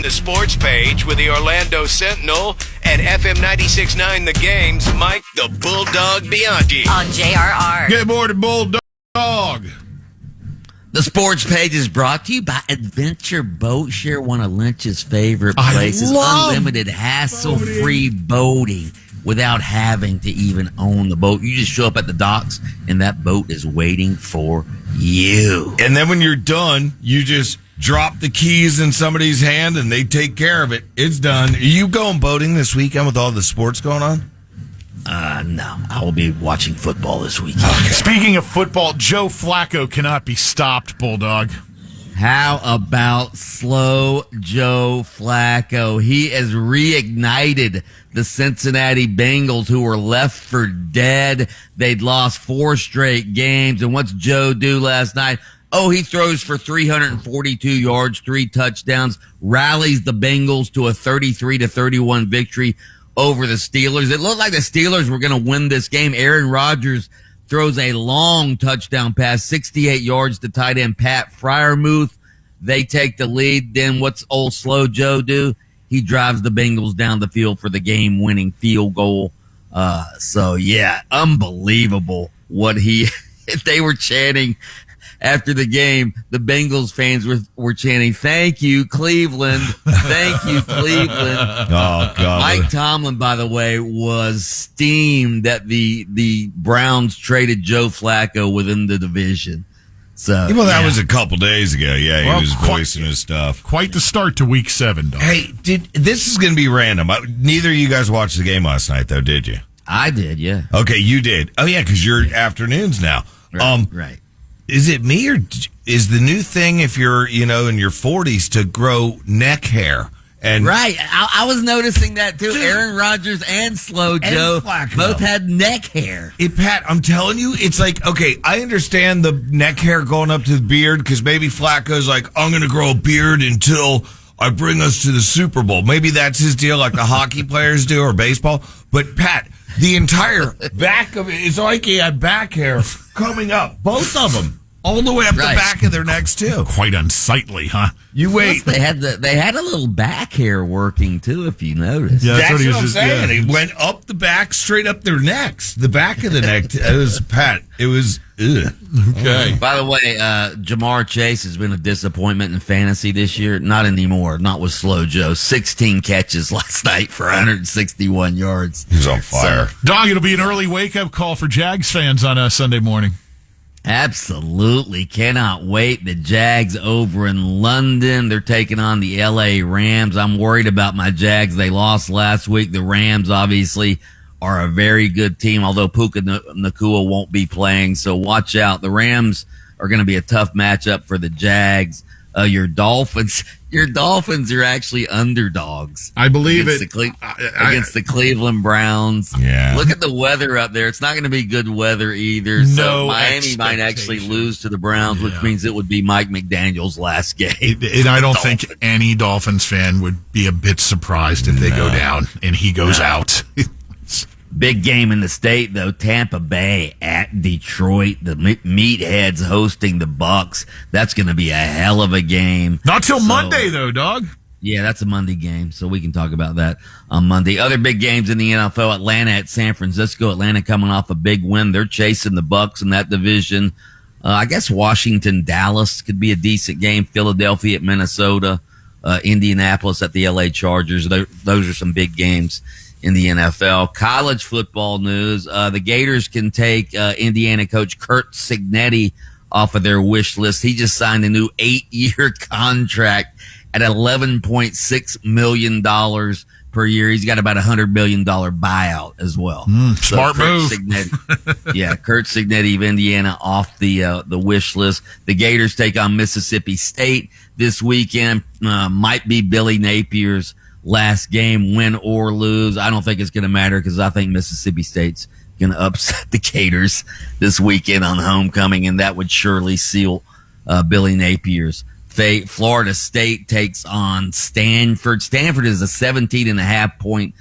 The sports page with the Orlando Sentinel and FM 96.9 The Game's Mike the Bulldog Bianchi. On JRR. Good morning, Bulldog. The sports page is brought to you by Adventure Boat Share, one of Lynch's favorite places. Unlimited, hassle-free boating without having to even own the boat. You just show up at the docks, and that boat is waiting for you. And then when you're done, you just drop the keys in somebody's hand, and they take care of it. It's done. Are you going boating this weekend with all the sports going on? No. I will be watching football this weekend. Okay. Speaking of football, Joe Flacco cannot be stopped, Bulldog. How about slow Joe Flacco? He has reignited the Cincinnati Bengals, who were left for dead. They'd lost 4 straight games. And what's Joe do last night? Oh, he throws for 342 yards, 3 touchdowns, rallies the Bengals to a 33-31 victory over the Steelers. It looked like the Steelers were going to win this game. Aaron Rodgers throws a long touchdown pass, 68 yards to tight end Pat Freiermuth. They take the lead. Then what's old slow Joe do? He drives the Bengals down the field for the game-winning field goal. So, yeah, unbelievable what they were chanting after the game. The Bengals fans were chanting, "Thank you, Cleveland. Thank you, Cleveland." Oh, God. Mike Tomlin, by the way, was steamed that the Browns traded Joe Flacco within the division. So, Well, that was a couple days ago. Yeah, he was voicing his stuff. Quite the start to Week 7, dog. Hey, this is going to be random. Neither of you guys watched the game last night, though, did you? I did, yeah. Okay, you did. Oh, yeah, because you're afternoons now. Right. Is it me, or is the new thing, if you're, in your 40s, to grow neck hair? And Right. I was noticing that, too. Dude, Aaron Rodgers and Slow Joe both had neck hair. Pat, I'm telling you, it's like, okay, I understand the neck hair going up to the beard, because maybe Flacco's like, I'm going to grow a beard until I bring us to the Super Bowl. Maybe that's his deal, like the hockey players do, or baseball. But, Pat, the entire back of it, it's like he had back hair coming up. Both of them. All the way up the back of their necks, too. Quite unsightly, huh? You wait. Plus they had a little back hair working, too, if you notice. Yeah, That's what I'm just saying. It went up the back, straight up their necks. The back of the neck. It was, Pat, it was, ugh. Okay. By the way, Jamar Chase has been a disappointment in fantasy this year. Not anymore. Not with Slow Joe. 16 catches last night for 161 yards. He was on fire. Dog, it'll be an early wake-up call for Jags fans on a Sunday morning. Absolutely. Cannot wait. The Jags over in London. They're taking on the LA Rams. I'm worried about my Jags. They lost last week. The Rams obviously are a very good team, although Puka Nacua won't be playing. So watch out. The Rams are going to be a tough matchup for the Jags. Your Dolphins are actually underdogs. I believe against it. Against the Cleveland Browns. Yeah. Look at the weather up there. It's not going to be good weather either. So Miami might actually lose to the Browns, which means it would be Mike McDaniel's last game. And I don't think any Dolphins fan would be a bit surprised if they go down and he goes out. Big game in the state, though. Tampa Bay at Detroit. The Meatheads hosting the Bucks. That's going to be a hell of a game. Not till Monday, though, dog. Yeah, that's a Monday game, so we can talk about that on Monday. Other big games in the NFL, Atlanta at San Francisco. Atlanta coming off a big win. They're chasing the Bucks in that division. I guess Washington, Dallas could be a decent game. Philadelphia at Minnesota. Indianapolis at the LA Chargers. Those are some big games in the NFL. College football news. The Gators can take Indiana coach Curt Cignetti off of their wish list. He just signed a new 8-year contract at $11.6 million per year. He's got about $100 million buyout as well. Smart move. Curt Cignetti of Indiana off the wish list. The Gators take on Mississippi State this weekend. Might be Billy Napier's last game, win or lose. I don't think it's going to matter because I think Mississippi State's going to upset the Gators this weekend on homecoming, and that would surely seal Billy Napier's fate. Florida State takes on Stanford. Stanford is a 17.5 point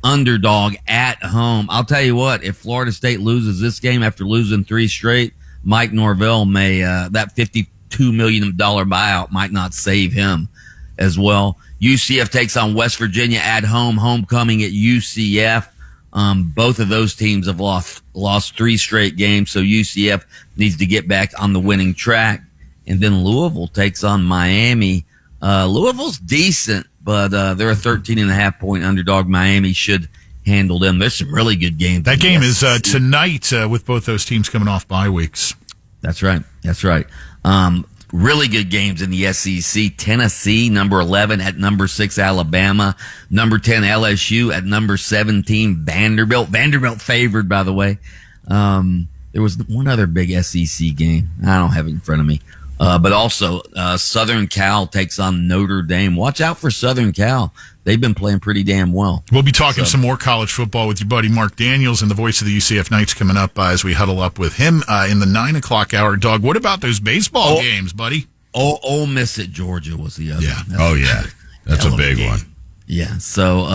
underdog at home. I'll tell you what, if Florida State loses this game after losing 3 straight, Mike Norvell may that $52 million buyout might not save him as well. UCF takes on West Virginia at home, homecoming at UCF. Both of those teams have lost 3 straight games, so UCF needs to get back on the winning track. And then Louisville takes on Miami. Louisville's decent, but they're a 13.5-point underdog. Miami should handle them. There's some really good games. That game is tonight with both those teams coming off bye weeks. That's right. Really good games in the SEC. Tennessee, number 11 at number 6, Alabama. Number 10, LSU at number 17, Vanderbilt. Vanderbilt favored, by the way. There was one other big SEC game. I don't have it in front of me. But also, Southern Cal takes on Notre Dame. Watch out for Southern Cal. They've been playing pretty damn well. We'll be talking some more college football with your buddy Mark Daniels and the voice of the UCF Knights coming up as we huddle up with him in the 9 o'clock hour. Dog, what about those baseball games, buddy? Ole Miss at Georgia was the other. Yeah. That's a big one. Yeah. So,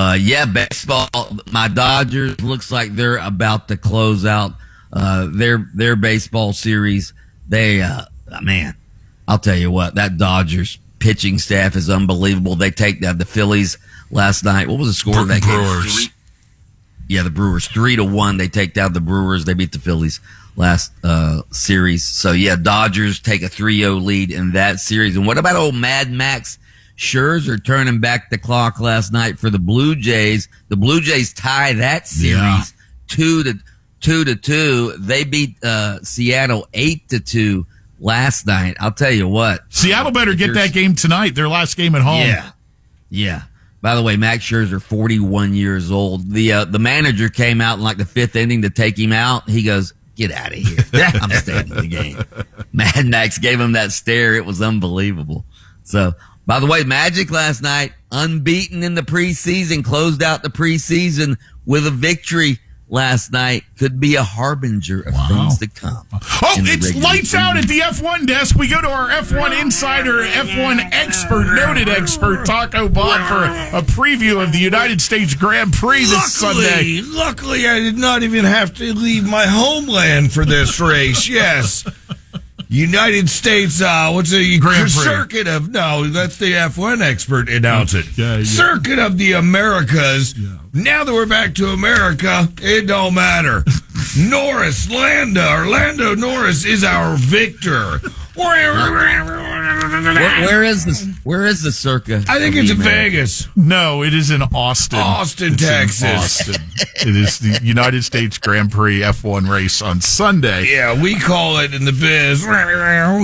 baseball. My Dodgers looks like they're about to close out their baseball series. They, man, I'll tell you what, that Dodgers pitching staff is unbelievable. They take down the Phillies last night. What was the score of that Brewers. game? The Brewers. 3-1. They take down the Brewers. They beat the Phillies last series. So, Dodgers take a 3-0 lead in that series. And what about old Mad Max Scherzer turning back the clock last night for the Blue Jays? The Blue Jays tie that series 2-2. They beat Seattle 8-2 last night. I'll tell you what. Seattle better get that game tonight, their last game at home. Yeah. By the way, Max Scherzer, 41 years old. The manager came out in like the 5th inning to take him out. He goes, "Get out of here. I'm staying in the game." Mad Max gave him that stare. It was unbelievable. So, by the way, Magic last night, unbeaten in the preseason, closed out the preseason with a victory last night. Could be a harbinger of things to come. Oh, it's lights out at the F1 desk. We go to our F1 insider, F1 expert, noted expert, Taco Bot, for a preview of the United States Grand Prix this Sunday. Luckily, I did not even have to leave my homeland for this race. Yes. United States, what's the Grand Prix. circuit of, no, that's the F1 expert announce it. Yeah. Circuit of the Americas. Yeah. Now that we're back to America, it don't matter. Orlando Norris is our victor. Where is this? Where is the circa? I think it's in Vegas. No, it is in Austin. Texas. Austin. It is the United States Grand Prix F1 race on Sunday. Yeah, we call it in the biz,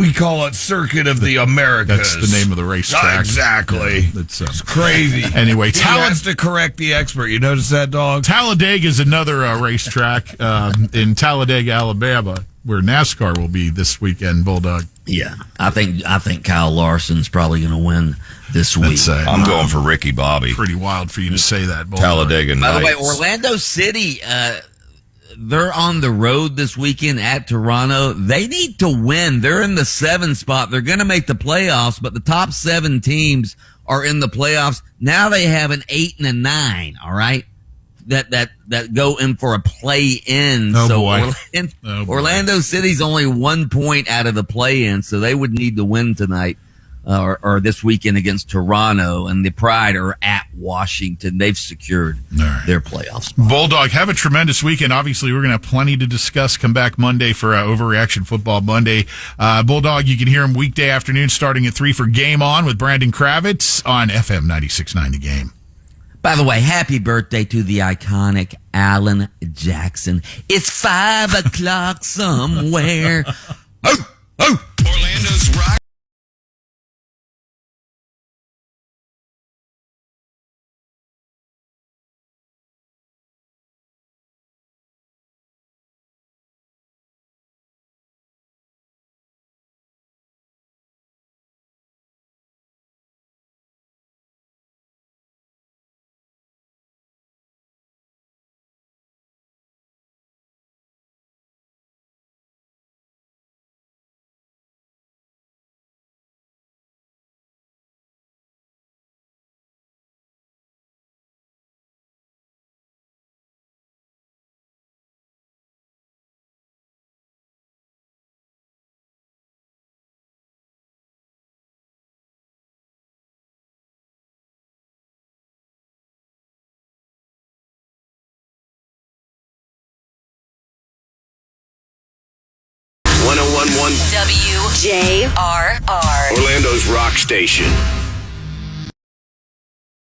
we call it Circuit of the Americas. That's the name of the racetrack. Exactly. Yeah, it's crazy. Anyway, he has to correct the expert. You notice that, dog? Talladega is another racetrack in Talladega, Alabama, where NASCAR will be this weekend, Bulldog. Yeah, I think Kyle Larson's probably going to win this week. I'm going for Ricky Bobby. Pretty wild for you to say that, Bulldog. Talladega Nights. By the way, Orlando City, they're on the road this weekend at Toronto. They need to win. They're in the 7 spot. They're going to make the playoffs, but the top 7 teams are in the playoffs. Now they have an 8 and a 9, all right? That go in for a play-in. Orlando City's only 1 point out of the play-in, so they would need to win tonight or this weekend against Toronto, and the Pride are at Washington. They've secured their playoff spot. Bulldog, have a tremendous weekend. Obviously, we're going to have plenty to discuss. Come back Monday for Overreaction Football Monday. Bulldog, you can hear him weekday afternoon starting at 3 for Game On with Brandon Kravitz on FM 96.9 The Game. By the way, happy birthday to the iconic Alan Jackson. It's 5 o'clock somewhere. Orlando's rock. 91.1 WJRR. Orlando's rock station.